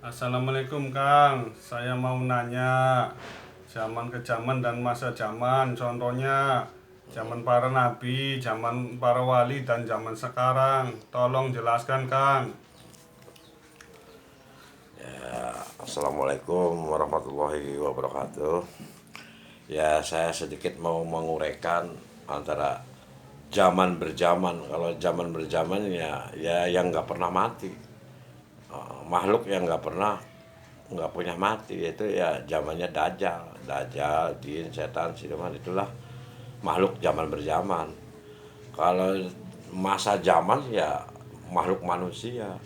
Assalamualaikum Kang, saya mau nanya zaman ke zaman dan masa zaman, contohnya zaman para nabi, zaman para wali dan zaman sekarang. Tolong jelaskan Kang. Assalamualaikum warahmatullahi wabarakatuh. Ya, saya sedikit mau menguraikan antara zaman berzaman. Kalau zaman berzaman ya yang nggak pernah mati. Makhluk yang nggak punya mati itu ya zamannya Dajjal. Dajjal, jin, setan, siluman itulah makhluk zaman berzaman. Kalau masa zaman ya makhluk manusia.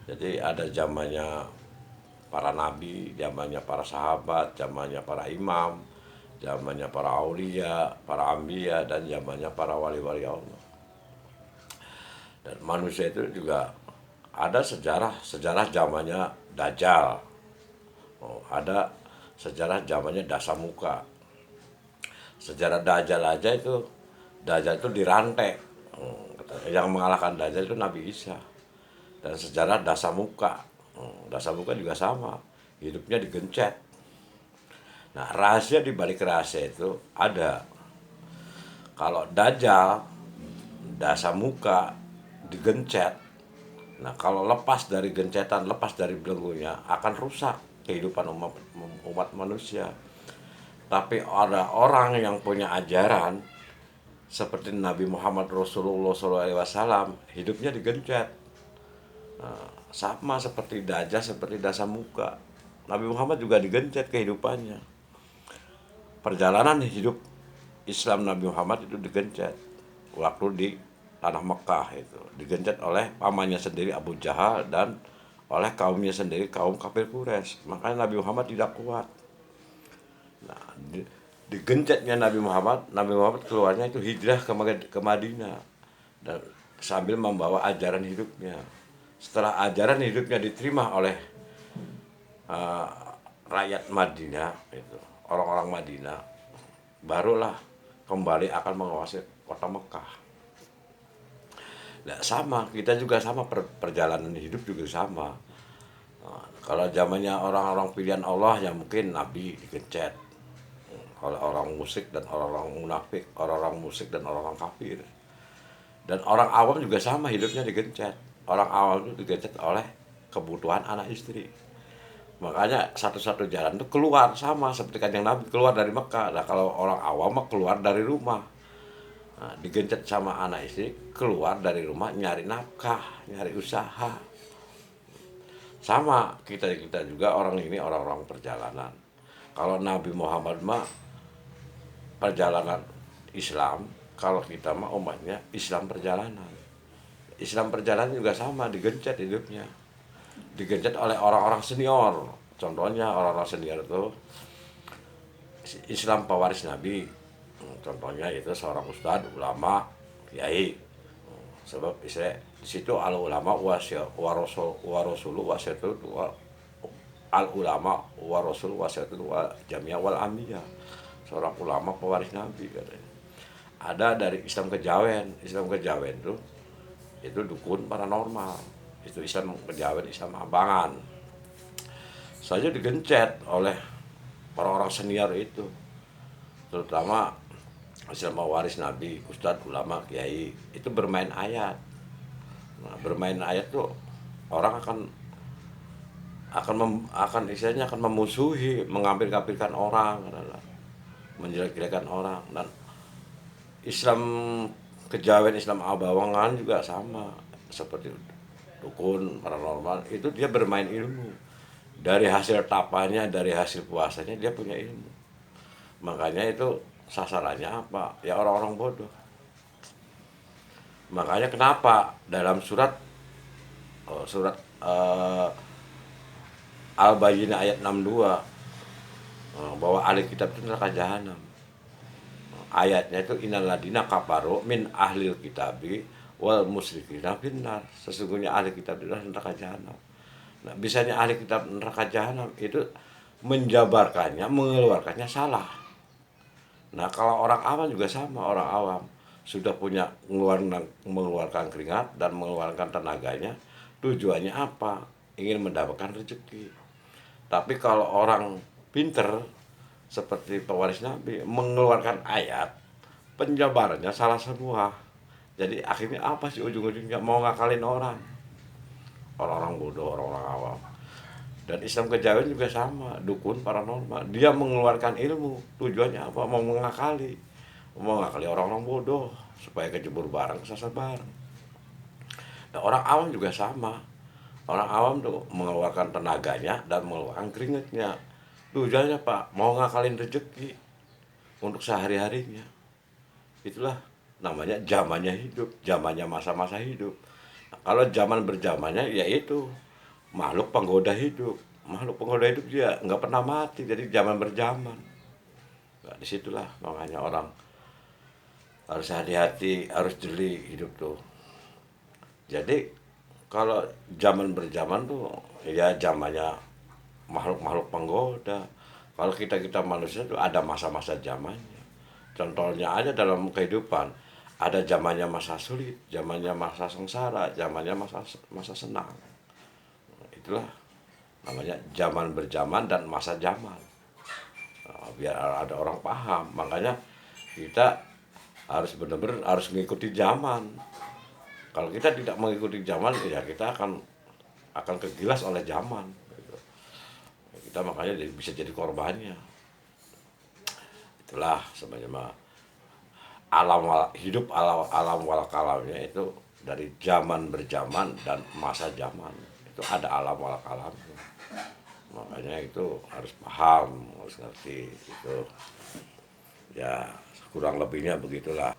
Jadi ada zamannya para nabi, zamannya para sahabat, zamannya para imam, zamannya para aulia, para ambia, dan zamannya para wali-wali Allah. Dan manusia itu juga ada sejarah zamannya Dajjal. Ada sejarah zamannya Dasamuka. Sejarah Dajjal aja itu, Dajjal itu dirantai. Yang mengalahkan Dajjal itu Nabi Isa. Dan sejarah Dasamuka. Dasamuka juga sama, hidupnya digencet. Nah, rahasia di balik rahasia itu ada. Kalau Dajjal, Dasamuka digencet, nah kalau lepas dari gencetan, lepas dari belenggunya, akan rusak kehidupan umat manusia. Tapi ada orang yang punya ajaran seperti Nabi Muhammad Rasulullah SAW, hidupnya digencet. Sama seperti Dajjal, seperti Dasamuka. Nabi Muhammad juga digencet kehidupannya. Perjalanan hidup Islam Nabi Muhammad itu digencet waktu di tanah Mekah, itu digencet oleh pamannya sendiri Abu Jahal dan oleh kaumnya sendiri, kaum kafir Quraisy. Makanya Nabi Muhammad tidak kuat. Nah, digencetnya Nabi Muhammad keluarnya itu hijrah ke Madinah dan sambil membawa ajaran hidupnya. Setelah ajaran hidupnya diterima oleh uh, rakyat Madinah, itu orang-orang Madinah, barulah kembali akan menguasai kota Mekah. Nah, sama, kita juga sama, perjalanan hidup juga sama. Nah, kalau zamannya orang-orang pilihan Allah ya mungkin Nabi dikencet oleh orang musyrik dan orang-orang munafik, orang-orang musyrik dan orang-orang kafir. Dan orang awam juga sama, hidupnya digencet. Orang awam itu digencet oleh kebutuhan anak istri. Makanya satu-satu jalan itu keluar, sama seperti kanjeng Nabi keluar dari Mekah. Nah, kalau orang awam mah keluar dari rumah. Nah, digencet sama anak istri, keluar dari rumah nyari nafkah, nyari usaha. Sama kita juga orang ini orang-orang perjalanan. Kalau Nabi Muhammad mah perjalanan Islam, kalau kita mah umatnya Islam perjalanan. Islam perjalanan juga sama, digencet hidupnya. Digencet oleh orang-orang senior. Contohnya orang-orang senior itu Islam pewaris Nabi. Contohnya itu seorang ustadz, ulama, kiai. Sebab di situ al ulama warasulu wasyatu al ulama warasul wasyatu wa jamiah wal ambiya. Seorang ulama pewaris Nabi katanya. Ada dari Islam Kejawen. Islam Kejawen itu dukun paranormal. Itu Islam Kejawen, Islam Abangan. Saja digencet oleh orang-orang senior itu, terutama Islam waris Nabi, ustadz, ulama, kiai, itu bermain ayat. Nah, bermain ayat tuh orang akan istilahnya akan memusuhi, mengambil-ngambilkan orang, menjelek-jelekan orang. Dan Islam Kejawen, Islam Abawangan juga sama seperti dukun paranormal, itu dia bermain ilmu. Dari hasil tapanya, dari hasil puasanya dia punya ilmu. Makanya itu sasarannya apa? Ya orang-orang bodoh. Makanya kenapa dalam surat Al-Bayyinah ayat 62 bahwa ahli kitab itu neraka jahanam. Ayatnya itu innalladzina kafaru min ahlil kitabi wal musyrikina finnar. Sesungguhnya ahli kitab itu neraka jahanam. Nah, bisanya ahli kitab neraka jahanam itu menjabarkannya, mengeluarkannya salah. Nah, kalau orang awam juga sama, orang awam sudah punya mengeluarkan keringat dan mengeluarkan tenaganya, tujuannya apa? Ingin mendapatkan rezeki. Tapi kalau orang pinter seperti pewaris Nabi mengeluarkan ayat, penjabarannya salah semua. Jadi akhirnya apa sih ujung-ujungnya? Mau ngakalin orang-orang bodoh, orang-orang awam. Dan Islam kejawen juga sama, dukun paranormal. Dia mengeluarkan ilmu, tujuannya apa? Mau mengakali orang-orang bodoh supaya kejebur barang, kesasar barang. Nah, orang awam juga sama. Orang awam tuh mengeluarkan tenaganya dan mengeluarkan keringatnya. Tujuannya Pak, mau ngakalin rezeki untuk sehari-harinya. Itulah namanya zamannya hidup, zamannya masa-masa hidup. Nah, kalau zaman berzamannya yaitu makhluk penggoda hidup. Makhluk penggoda hidup dia nggak pernah mati, jadi zaman berzaman. Nah, disitulah makanya orang harus hati-hati, harus jeli hidup tuh. Jadi kalau zaman berzaman tuh ya zamannya makhluk-makhluk penggoda. Kalau kita manusia tuh ada masa-masa zamannya. Contohnya aja dalam kehidupan, ada zamannya masa sulit, zamannya masa sengsara, zamannya masa senang. Itulah namanya zaman berzaman dan masa zaman. Nah, biar ada orang paham, makanya kita harus benar-benar harus mengikuti zaman. Kalau kita tidak mengikuti zaman, ya kita akan kegilas oleh zaman. Kita makanya bisa jadi korbannya. Itulah sebenarnya hidup alam wal kalamnya itu dari zaman berzaman dan masa zaman. Itu ada alam wal kalam. Makanya itu harus paham, harus ngerti itu. Ya kurang lebihnya begitulah.